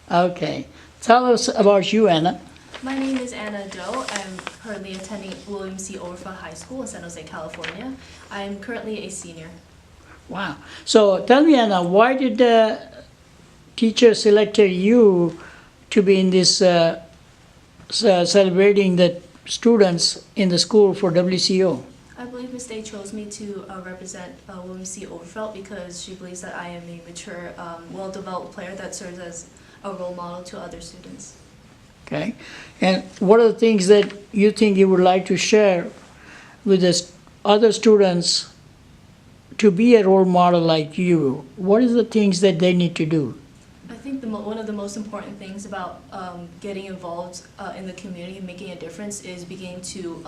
Okay. Tell us about you, Anna. My name is Anna Doe. I'm currently attending William C. Overflow High School in San Jose, California. I'm currently a senior. Wow. So tell me, Anna, why did the teacher selected you to be in this celebrating the students in the school for WCO? I believe Ms. Day chose me to represent William C. Overfeld because she believes that I am a mature, well-developed player that serves as a role model to other students. Okay. And what are the things that you think you would like to share with the other students to be a role model like you? What is the things that they need to do? I think one of the most important things about getting involved in the community and making a difference is beginning to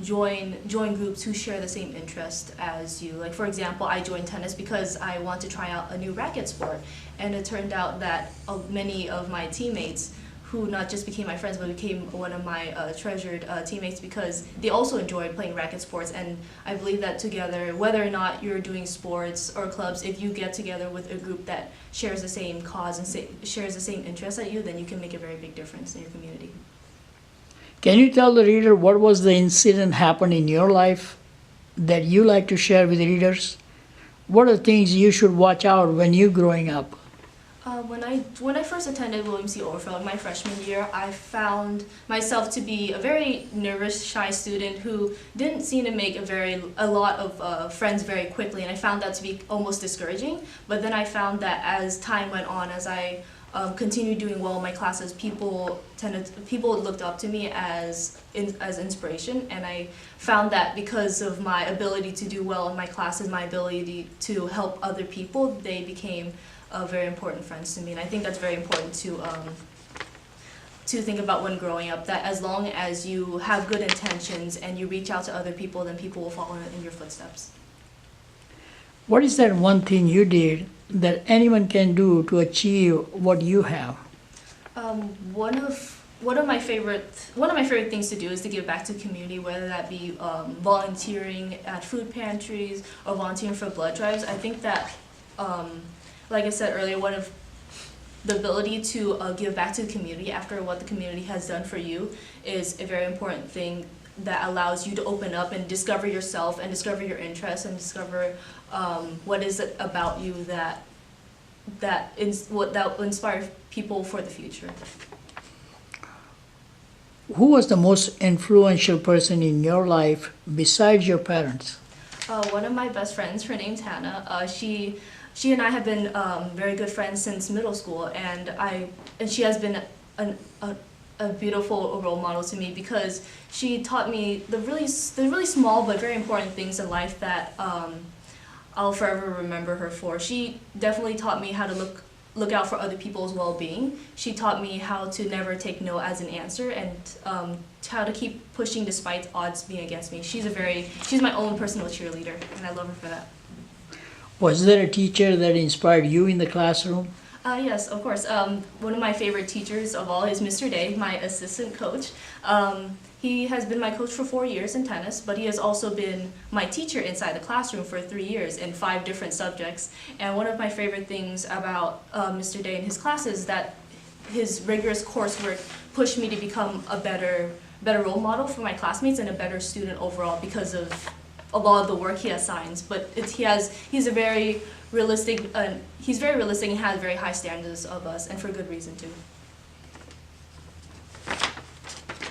join groups who share the same interest as you. Like, for example, I joined tennis because I want to try out a new racket sport, and it turned out that many of my teammates who not just became my friends but became one of my treasured teammates because they also enjoyed playing racket sports. And I believe that together, whether or not you're doing sports or clubs, if you get together with a group that shares the same cause and shares the same interest as you, then you can make a very big difference in your community. Can you tell the reader what was the incident happened in your life that you like to share with the readers? What are the things you should watch out when you're growing up? When I first attended William C. Overfeld my freshman year, I found myself to be a very nervous, shy student who didn't seem to make a lot of friends very quickly, and I found that to be almost discouraging. But then I found that as time went on, as I continued doing well in my classes, people looked up to me as inspiration, and I found that because of my ability to do well in my classes, my ability to help other people, they became very important friends to me. And I think that's very important to think about when growing up, that as long as you have good intentions and you reach out to other people, then people will follow in your footsteps. What is that one thing you did that anyone can do to achieve what you have? One of my favorite things to do is to give back to the community, whether that be volunteering at food pantries or volunteering for blood drives. I think that, like I said earlier, one of the ability to give back to the community after what the community has done for you is a very important thing that allows you to open up and discover yourself and discover your interests and discover what is it about you that will inspire people for the future. Who was the most influential person in your life besides your parents? One of my best friends, her name's Hannah. She and I have been very good friends since middle school, and she has been a beautiful role model to me because she taught me the really small but very important things in life that I'll forever remember her for. She definitely taught me how to look out for other people's well-being. She taught me how to never take no as an answer, and how to keep pushing despite odds being against me. She's my own personal cheerleader, and I love her for that. Was there a teacher that inspired you in the classroom? Yes, of course. One of my favorite teachers of all is Mr. Day, my assistant coach. He has been my coach for 4 years in tennis, but he has also been my teacher inside the classroom for 3 years in 5 different subjects. And one of my favorite things about Mr. Day and his classes is that his rigorous coursework pushed me to become a better role model for my classmates and a better student overall because of a lot of the work he assigns. But he's very realistic and has very high standards of us, and for good reason too.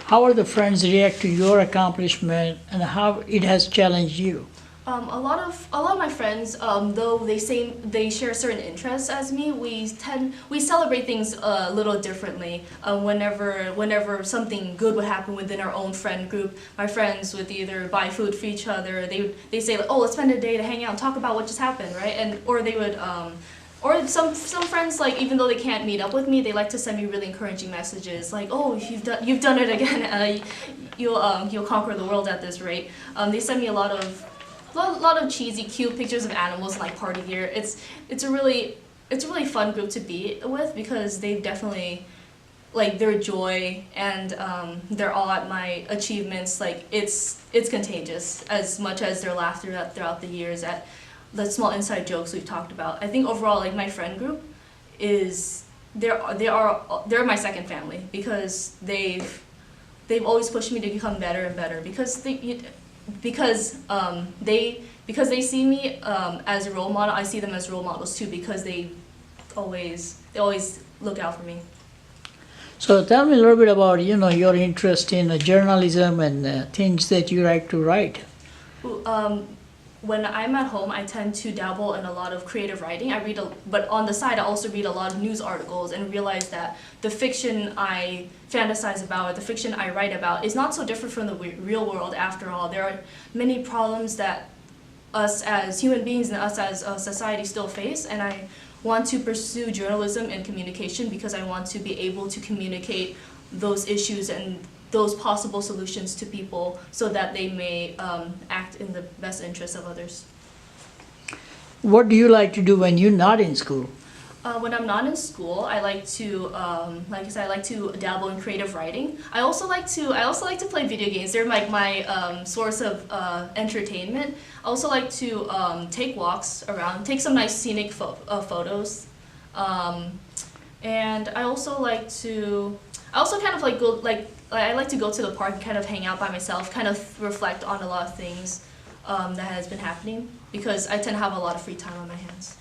How are the friends react to your accomplishment and how it has challenged you? A lot of my friends, though they share certain interests as me, we celebrate things a little differently. Whenever something good would happen within our own friend group, my friends would either buy food for each other. They say like, oh, let's spend a day to hang out and talk about what just happened, right? Or they would. Or some friends, like, even though they can't meet up with me, they like to send me really encouraging messages, like, "Oh, you've done it again. You'll conquer the world at this rate." They send me a lot of cheesy, cute pictures of animals and like party gear. It's a really fun group to be with because they definitely, like, their joy and they're all at my achievements. Like, it's contagious as much as their laughter throughout the years at the small inside jokes we've talked about. I think overall, like, my friend group is they're my second family because they've always pushed me to become better and better because they see me as a role model. I see them as role models too because they always look out for me. So tell me a little bit about, your interest in journalism and things that you like to write. When I'm at home, I tend to dabble in a lot of creative writing. But on the side, I also read a lot of news articles and realize that the fiction I fantasize about, or the fiction I write about, is not so different from the real world after all. There are many problems that us as human beings and us as a society still face, and I want to pursue journalism and communication because I want to be able to communicate those issues and those possible solutions to people so that they may act in the best interest of others. What do you like to do when you're not in school? When I'm not in school, I like to, like I said, I like to dabble in creative writing. I also like to play video games. They're like my source of entertainment. I also like to take walks around, take some nice scenic photos, and I also like to. I also kind of like go I like to go to the park and kind of hang out by myself, kind of reflect on a lot of things that has been happening because I tend to have a lot of free time on my hands.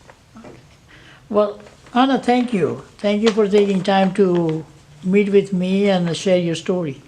Well, Anna, thank you. Thank you for taking time to meet with me and share your story.